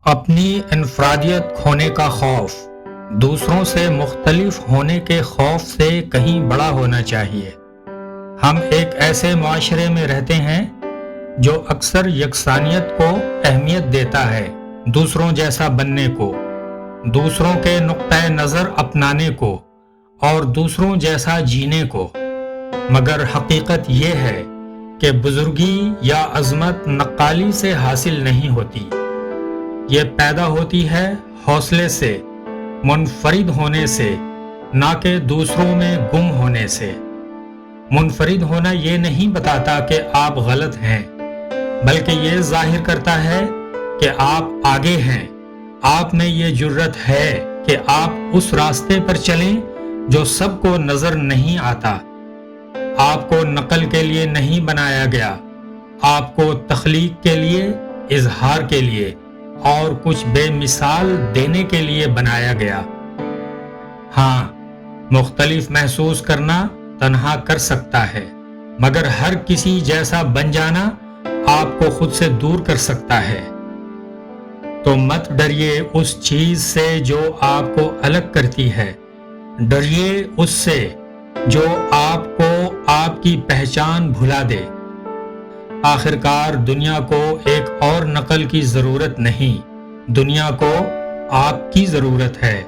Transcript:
اپنی انفرادیت کھونے کا خوف دوسروں سے مختلف ہونے کے خوف سے کہیں بڑا ہونا چاہیے۔ ہم ایک ایسے معاشرے میں رہتے ہیں جو اکثر یکسانیت کو اہمیت دیتا ہے، دوسروں جیسا بننے کو، دوسروں کے نقطۂ نظر اپنانے کو اور دوسروں جیسا جینے کو، مگر حقیقت یہ ہے کہ بزرگی یا عظمت نقالی سے حاصل نہیں ہوتی، یہ پیدا ہوتی ہے حوصلے سے، منفرد ہونے سے، نہ کہ دوسروں میں گم ہونے سے۔ منفرد ہونا یہ نہیں بتاتا کہ آپ غلط ہیں، بلکہ یہ ظاہر کرتا ہے کہ آپ آگے ہیں، آپ میں یہ جرأت ہے کہ آپ اس راستے پر چلیں جو سب کو نظر نہیں آتا۔ آپ کو نقل کے لیے نہیں بنایا گیا، آپ کو تخلیق کے لیے، اظہار کے لیے اور کچھ بے مثال دینے کے لیے بنایا گیا۔ ہاں، مختلف محسوس کرنا تنہا کر سکتا ہے، مگر ہر کسی جیسا بن جانا آپ کو خود سے دور کر سکتا ہے۔ تو مت ڈریے اس چیز سے جو آپ کو الگ کرتی ہے، ڈریے اس سے جو آپ کو آپ کی پہچان بھلا دے۔ آخرکار دنیا کو ایک اور نقل کی ضرورت نہیں، دنیا کو آپ کی ضرورت ہے۔